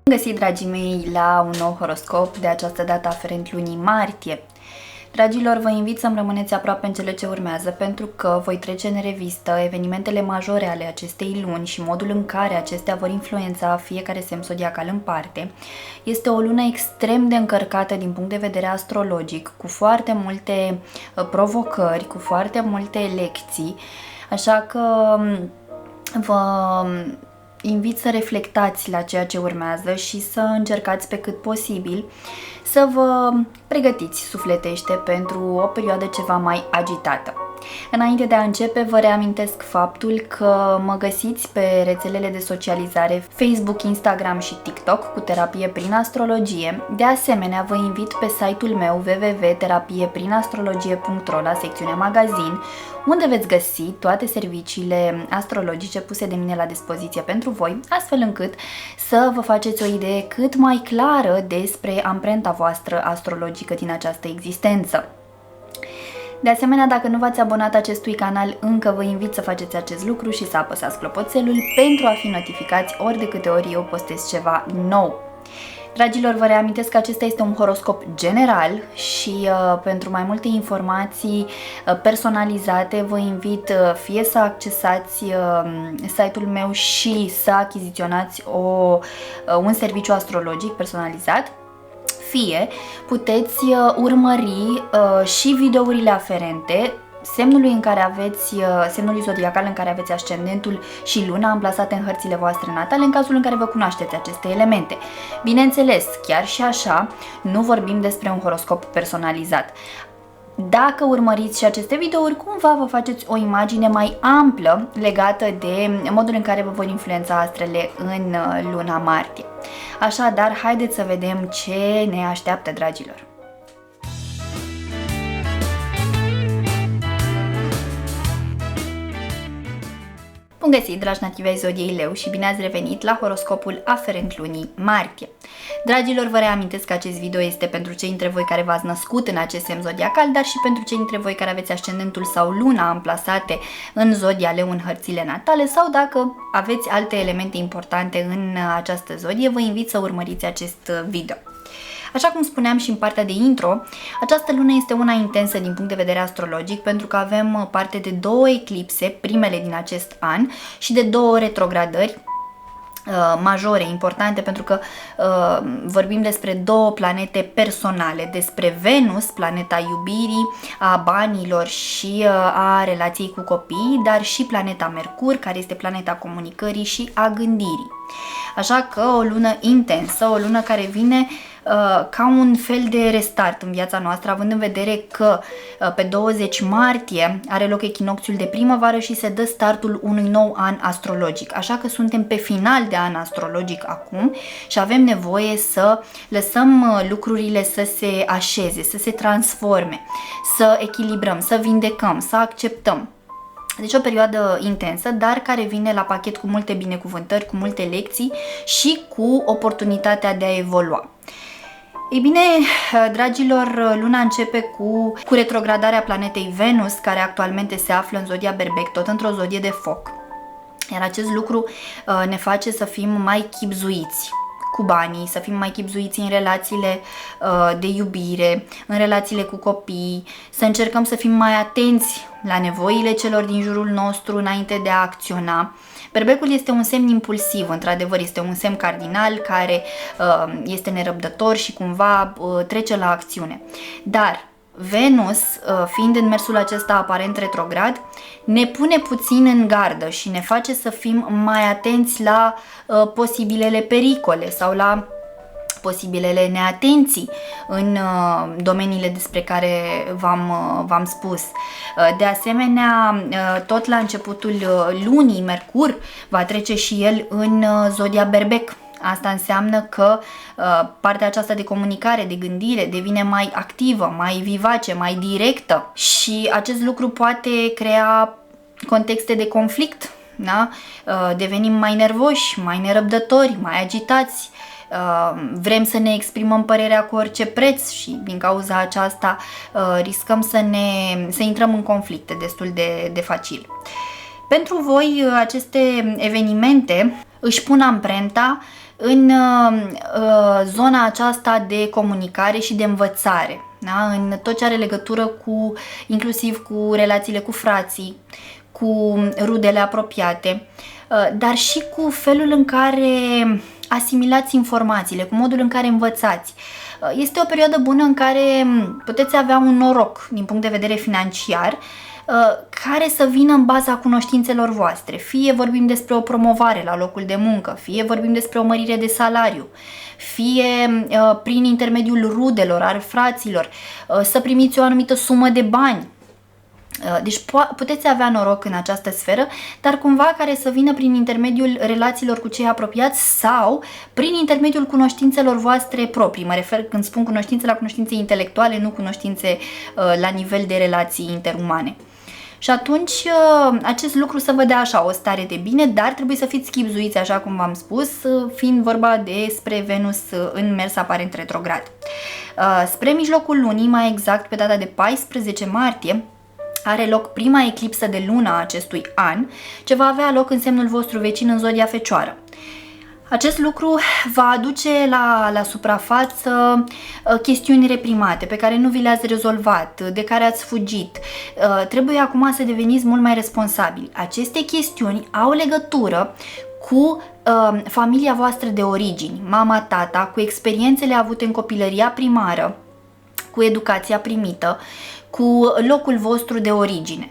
Bun găsit, dragii mei, la un nou horoscop, de această dată aferent lunii martie. Dragilor, vă invit să-mi rămâneți aproape în cele ce urmează, pentru că voi trece în revistă evenimentele majore ale acestei luni și modul în care acestea vor influența fiecare semn zodiacal în parte. Este o lună extrem de încărcată din punct de vedere astrologic, cu foarte multe provocări, cu foarte multe lecții, așa că vă invit să reflectați la ceea ce urmează și să încercați pe cât posibil să vă pregătiți sufletește pentru o perioadă ceva mai agitată. Înainte de a începe, vă reamintesc faptul că mă găsiți pe rețelele de socializare Facebook, Instagram și TikTok cu terapie prin astrologie. De asemenea, vă invit pe site-ul meu www.terapieprinastrologie.ro la secțiunea magazin, unde veți găsi toate serviciile astrologice puse de mine la dispoziție pentru voi, astfel încât să vă faceți o idee cât mai clară despre amprenta voastră astrologică din această existență. De asemenea, dacă nu v-ați abonat acestui canal încă, vă invit să faceți acest lucru și să apăsați clopoțelul pentru a fi notificați ori de câte ori eu postez ceva nou. Dragilor, vă reamintesc că acesta este un horoscop general și pentru mai multe informații personalizate vă invit fie să accesați site-ul meu și să achiziționați un serviciu astrologic personalizat, fie puteți urmări și videourile aferente semnului zodiacal în care aveți ascendentul și luna amplasate în hărțile voastre natale, în cazul în care vă cunoașteți aceste elemente. Bineînțeles, chiar și așa, nu vorbim despre un horoscop personalizat. Dacă urmăriți și aceste videouri, cumva vă faceți o imagine mai amplă legată de modul în care vă vor influența astrele în luna martie. Așadar, haideți să vedem ce ne așteaptă, dragilor! Bun găsit, dragi nativi ai zodiei Leu, și bine ați revenit la horoscopul aferent lunii martie. Dragilor, vă reamintesc că acest video este pentru cei dintre voi care v-ați născut în acest semn zodiacal, dar și pentru cei dintre voi care aveți ascendentul sau luna amplasate în zodia Leu în hărțile natale, sau dacă aveți alte elemente importante în această zodie, vă invit să urmăriți acest video. Așa cum spuneam și în partea de intro, această lună este una intensă din punct de vedere astrologic, pentru că avem parte de două eclipse, primele din acest an, și de două retrogradări majore, importante, pentru că vorbim despre două planete personale, despre Venus, planeta iubirii, a banilor și a relației cu copiii, dar și planeta Mercur, care este planeta comunicării și a gândirii. Așa că o lună intensă, o lună care vine ca un fel de restart în viața noastră, având în vedere că pe 20 martie are loc echinocțiul de primăvară și se dă startul unui nou an astrologic. Așa că suntem pe final de an astrologic acum și avem nevoie să lăsăm lucrurile să se așeze, să se transforme, să echilibrăm, să vindecăm, să acceptăm. Deci o perioadă intensă, dar care vine la pachet cu multe binecuvântări, cu multe lecții și cu oportunitatea de a evolua. Ei bine, dragilor, luna începe cu retrogradarea planetei Venus, care actualmente se află în zodia Berbec, tot într-o zodie de foc. Iar acest lucru ne face să fim mai chibzuiți cu banii, să fim mai chibzuiți în relațiile de iubire, în relațiile cu copii, să încercăm să fim mai atenți la nevoile celor din jurul nostru înainte de a acționa. Berbecul este un semn impulsiv, într-adevăr, este un semn cardinal care este nerăbdător și cumva trece la acțiune. Dar Venus, fiind în mersul acesta aparent retrograd, ne pune puțin în gardă și ne face să fim mai atenți la posibilele pericole sau la posibilele neatenții în domeniile despre care v-am spus. De asemenea, tot la începutul lunii, Mercur va trece și el în zodia Berbec. Asta înseamnă că partea aceasta de comunicare, de gândire devine mai activă, mai vivace, mai directă și acest lucru poate crea contexte de conflict, da? Devenim mai nervoși, mai nerăbdători, mai agitați, vrem să ne exprimăm părerea cu orice preț și din cauza aceasta riscăm să intrăm în conflicte destul de facil. Pentru voi aceste evenimente își pun amprenta în zona aceasta de comunicare și de învățare, da? În tot ce are legătură cu, inclusiv cu relațiile cu frații, cu rudele apropiate, dar și cu felul în care asimilați informațiile, cu modul în care învățați. Este o perioadă bună în care puteți avea un noroc din punct de vedere financiar, care să vină în baza cunoștințelor voastre. Fie vorbim despre o promovare la locul de muncă, fie vorbim despre o mărire de salariu, fie prin intermediul rudelor, al fraților, să primiți o anumită sumă de bani. Deci puteți avea noroc în această sferă, dar cumva care să vină prin intermediul relațiilor cu cei apropiați sau prin intermediul cunoștințelor voastre proprii. Mă refer, când spun cunoștințe, la cunoștințe intelectuale, nu cunoștințe la nivel de relații interumane. Și atunci acest lucru să vă dea așa o stare de bine, dar trebuie să fiți chibzuiți, așa cum v-am spus, fiind vorba despre Venus în mers aparent retrograd. Spre mijlocul lunii, mai exact pe data de 14 martie, are loc prima eclipsă de lună a acestui an, ce va avea loc în semnul vostru vecin în zodia Fecioară. Acest lucru va aduce la suprafață chestiuni reprimate pe care nu vi le-ați rezolvat, de care ați fugit. Trebuie acum să deveniți mult mai responsabili. Aceste chestiuni au legătură cu familia voastră de origini, mama, tata, cu experiențele avute în copilăria primară, cu educația primită, cu locul vostru de origine.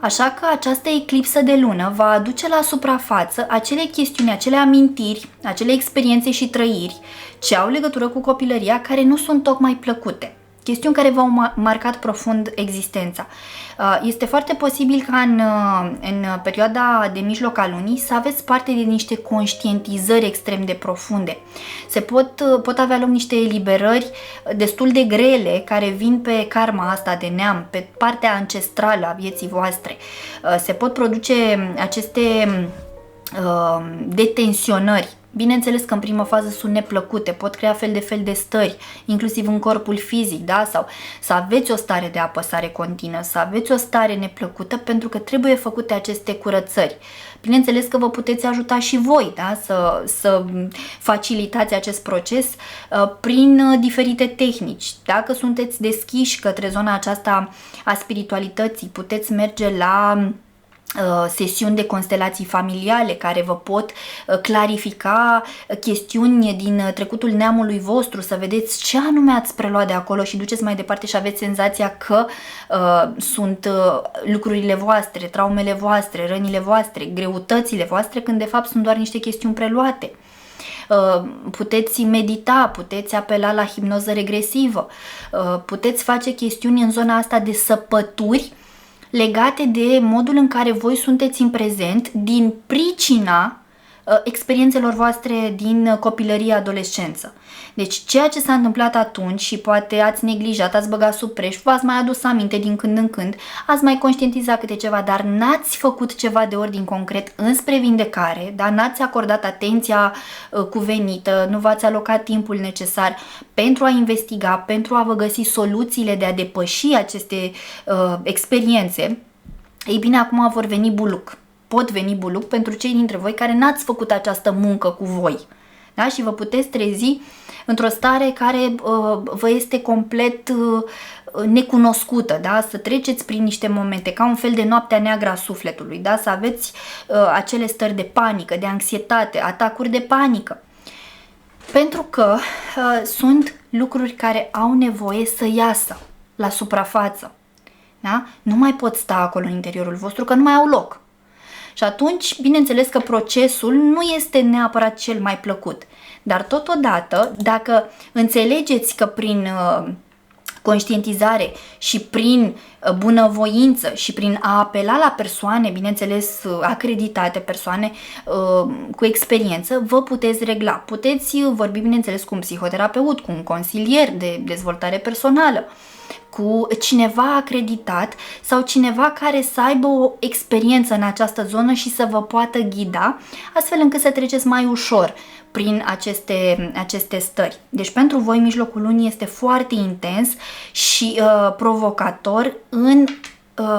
Așa că această eclipsă de lună va aduce la suprafață acele chestiuni, acele amintiri, acele experiențe și trăiri ce au legătură cu copilăria, care nu sunt tocmai plăcute. Chestiuni care v-au marcat profund existența. Este foarte posibil ca în perioada de mijloc a lunii să aveți parte de niște conștientizări extrem de profunde. Pot avea loc niște eliberări destul de grele care vin pe karma asta de neam, pe partea ancestrală a vieții voastre. Se pot produce aceste detensionări. Bineînțeles că în primă fază sunt neplăcute, pot crea fel de stări, inclusiv în corpul fizic, da? Sau să aveți o stare de apăsare continuă, să aveți o stare neplăcută, pentru că trebuie făcute aceste curățări. Bineînțeles că vă puteți ajuta și voi, da? Să facilitați acest proces prin diferite tehnici. Dacă sunteți deschiși către zona aceasta a spiritualității, puteți merge la sesiuni de constelații familiale care vă pot clarifica chestiuni din trecutul neamului vostru, să vedeți ce anume ați preluat de acolo și duceți mai departe și aveți senzația că sunt lucrurile voastre, traumele voastre, rănile voastre, greutățile voastre, când de fapt sunt doar niște chestiuni preluate. Puteți medita, puteți apela la hipnoză regresivă, puteți face chestiuni în zona asta de săpături legate de modul în care voi sunteți în prezent din pricina experiențelor voastre din copilărie, adolescență. Deci ceea ce s-a întâmplat atunci și poate ați neglijat, ați băgat sub preș, v-ați mai adus aminte din când în când, ați mai conștientizat câte ceva, dar n-ați făcut ceva de ordin concret înspre vindecare, dar n-ați acordat atenția cuvenită, nu v-ați alocat timpul necesar pentru a investiga, pentru a vă găsi soluțiile de a depăși aceste experiențe. Ei bine, acum vor veni buluc. Pot veni buluc pentru cei dintre voi care n-ați făcut această muncă cu voi. Da? Și vă puteți trezi într-o stare care vă este complet necunoscută, da? Să treceți prin niște momente, ca un fel de noaptea neagră a sufletului, da? Să aveți acele stări de panică, de anxietate, atacuri de panică. Pentru că sunt lucruri care au nevoie să iasă la suprafață. Da? Nu mai pot sta acolo în interiorul vostru, că nu mai au loc. Și atunci, bineînțeles că procesul nu este neapărat cel mai plăcut. Dar totodată, dacă înțelegeți că prin conștientizare și prin bunăvoință și prin a apela la persoane, bineînțeles acreditate, persoane cu experiență, vă puteți regla. Puteți vorbi, bineînțeles, cu un psihoterapeut, cu un consilier de dezvoltare personală, cu cineva acreditat sau cineva care să aibă o experiență în această zonă și să vă poată ghida, astfel încât să treceți mai ușor prin aceste stări. Deci pentru voi mijlocul lunii este foarte intens și provocator în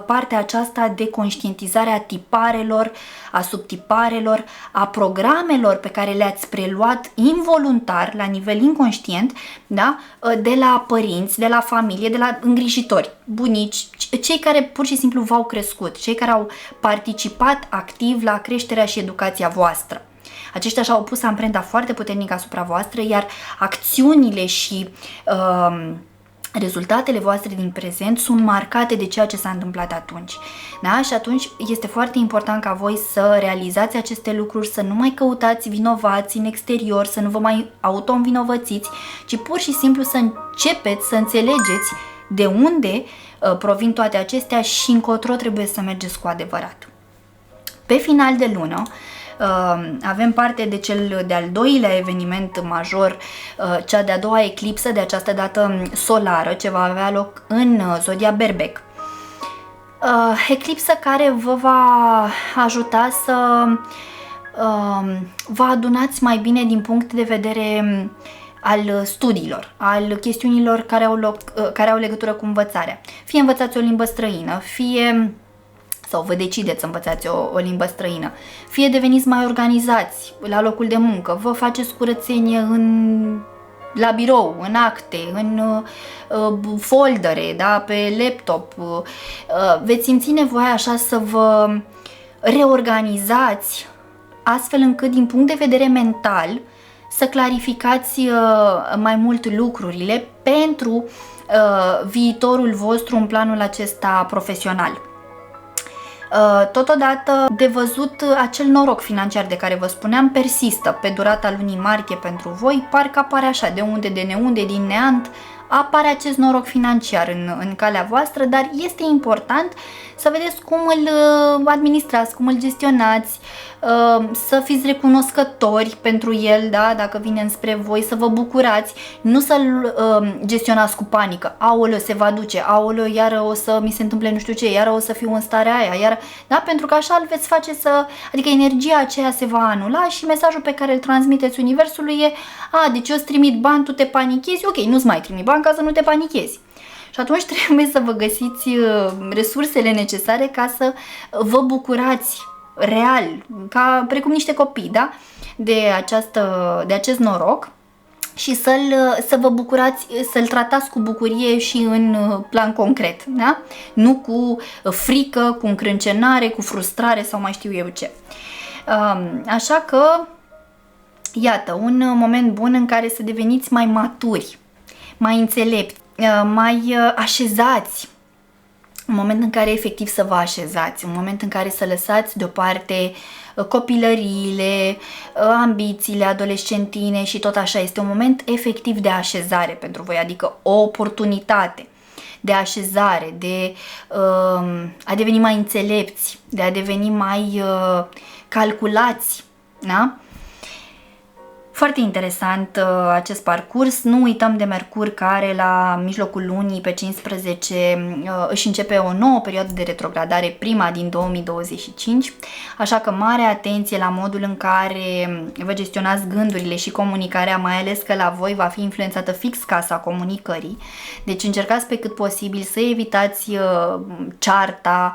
partea aceasta de conștientizare a tiparelor, a subtiparelor, a programelor pe care le-ați preluat involuntar, la nivel inconștient, da? De la părinți, de la familie, de la îngrijitori, bunici, cei care pur și simplu v-au crescut, cei care au participat activ la creșterea și educația voastră. Aceștia și-au pus amprenta foarte puternică asupra voastră, iar acțiunile și rezultatele voastre din prezent sunt marcate de ceea ce s-a întâmplat atunci. Da? Și atunci este foarte important ca voi să realizați aceste lucruri, să nu mai căutați vinovați în exterior, să nu vă mai auto-învinovățiți, ci pur și simplu să începeți să înțelegeți de unde provin toate acestea și încotro trebuie să mergeți cu adevărat. Pe final de lună, avem parte de cel de-al doilea eveniment major, cea de-a doua eclipsă, de această dată solară, ce va avea loc în zodia Berbec. Eclipsă care vă va ajuta să vă adunați mai bine din punct de vedere al studiilor, al chestiunilor care au legătură cu învățarea. Fie învățați o limbă străină, sau vă decideți să învățați o limbă străină, fie deveniți mai organizați la locul de muncă, vă faceți curățenie la birou, în acte, în foldere, da, pe laptop, veți simți nevoia așa să vă reorganizați astfel încât din punct de vedere mental să clarificați mai mult lucrurile pentru viitorul vostru în planul acesta profesional. Totodată, de văzut, acel noroc financiar de care vă spuneam persistă pe durata lunii martie pentru voi, parcă apare așa, de unde, de neunde, din neant, apare acest noroc financiar în calea voastră, dar este important să vedeți cum îl administrați, cum îl gestionați, să fiți recunoscători pentru el, da? Dacă vine înspre voi, să vă bucurați, nu să-l gestionați cu panică. Aoleu, se va duce, aoleu, iară o să mi se întâmple nu știu ce, iară o să fiu în starea aia, iară, da? Pentru că așa îl veți face adică energia aceea se va anula și mesajul pe care îl transmiteți universului e: deci eu îți trimit bani, tu te panichezi, ok, nu-ți mai trimit bani ca să nu te panichezi. Și atunci trebuie să vă găsiți resursele necesare ca să vă bucurați real, precum niște copii, da? de acest noroc și să vă bucurați, să-l tratați cu bucurie și în plan concret, da? Nu cu frică, cu încrâncenare, cu frustrare sau mai știu eu ce. Așa că, iată, un moment bun în care să deveniți mai maturi, mai înțelepți, mai așezați, un moment în care efectiv să vă așezați, un moment în care să lăsați deoparte copilăriile, ambițiile adolescentine și tot așa. Este un moment efectiv de așezare pentru voi, adică o oportunitate de așezare, de a deveni mai înțelepți, de a deveni mai calculați, da? Foarte interesant acest parcurs. Nu uităm de Mercur, care la mijlocul lunii, pe 15, își începe o nouă perioadă de retrogradare, prima din 2025, așa că mare atenție la modul în care vă gestionați gândurile și comunicarea, mai ales că la voi va fi influențată fix casa comunicării. Deci încercați pe cât posibil să evitați cearta,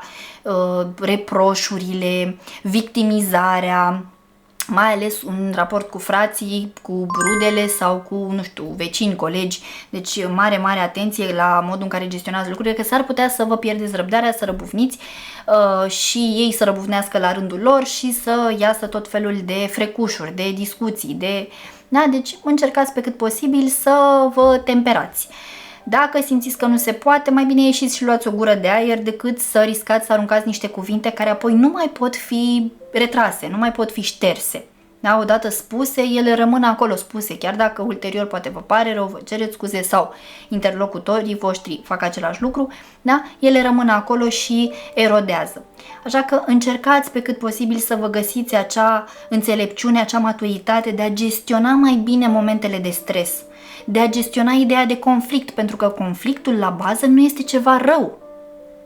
reproșurile, victimizarea, mai ales în raport cu frații, cu rudele sau cu, nu știu, vecini, colegi. Deci mare atenție la modul în care gestionați lucrurile, că s-ar putea să vă pierdeți răbdarea, să răbufniți și ei să răbufnească la rândul lor și să iasă tot felul de frecușuri, de discuții, da? Deci încercați pe cât posibil să vă temperați. Dacă simțiți că nu se poate, mai bine ieșiți și luați o gură de aer decât să riscați să aruncați niște cuvinte care apoi nu mai pot fi retrase, nu mai pot fi șterse. Da? Odată spuse, ele rămân acolo spuse, chiar dacă ulterior poate vă pare rău, vă cereți scuze sau interlocutorii voștri fac același lucru, da? Ele rămân acolo și erodează. Așa că încercați pe cât posibil să vă găsiți acea înțelepciune, acea maturitate de a gestiona mai bine momentele de stres, de a gestiona ideea de conflict, pentru că conflictul la bază nu este ceva rău.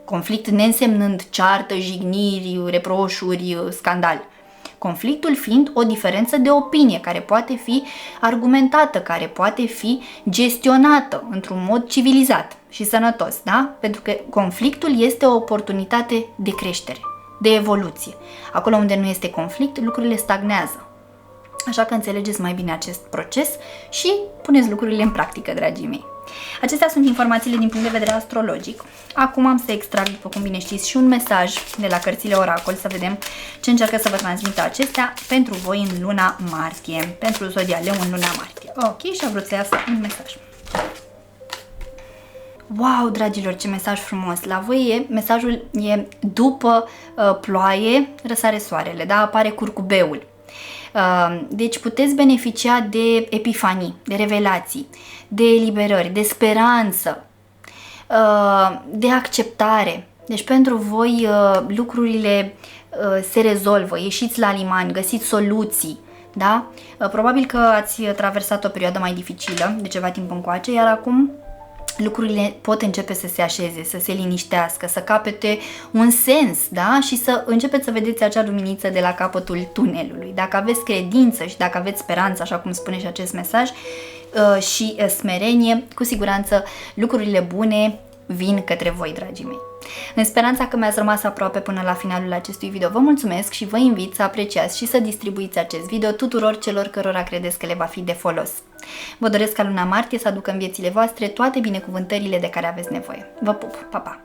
Conflict neînsemnând ceartă, jigniri, reproșuri, scandal. Conflictul fiind o diferență de opinie care poate fi argumentată, care poate fi gestionată într-un mod civilizat și sănătos, da? Pentru că conflictul este o oportunitate de creștere, de evoluție. Acolo unde nu este conflict, lucrurile stagnează. Așa că înțelegeți mai bine acest proces și puneți lucrurile în practică, dragii mei. Acestea sunt informațiile din punct de vedere astrologic. Acum am să extrag, după cum bine știți, și un mesaj de la cărțile Oracol, să vedem ce încearcă să vă transmită acestea pentru voi în luna martie, pentru Zodia Leu în luna martie. Ok, și am vrut să iasă un mesaj. Wow, dragilor, ce mesaj frumos! La voi mesajul e după ploaie, răsare soarele, da? Apare curcubeul. Deci puteți beneficia de epifanii, de revelații, de eliberări, de speranță, de acceptare. Deci pentru voi lucrurile se rezolvă, ieșiți la liman, găsiți soluții, da? Probabil că ați traversat o perioadă mai dificilă de ceva timp încoace, iar acum lucrurile pot începe să se așeze, să se liniștească, să capete un sens, da? Și să începeți să vedeți acea luminiță de la capătul tunelului. Dacă aveți credință și dacă aveți speranță, așa cum spune și acest mesaj, și smerenie, cu siguranță lucrurile bune vin către voi, dragii mei. În speranța că mi-ați rămas aproape până la finalul acestui video, vă mulțumesc și vă invit să apreciați și să distribuiți acest video tuturor celor cărora credeți că le va fi de folos. Vă doresc ca luna martie să aducă în viețile voastre toate binecuvântările de care aveți nevoie. Vă pup! Pa, pa!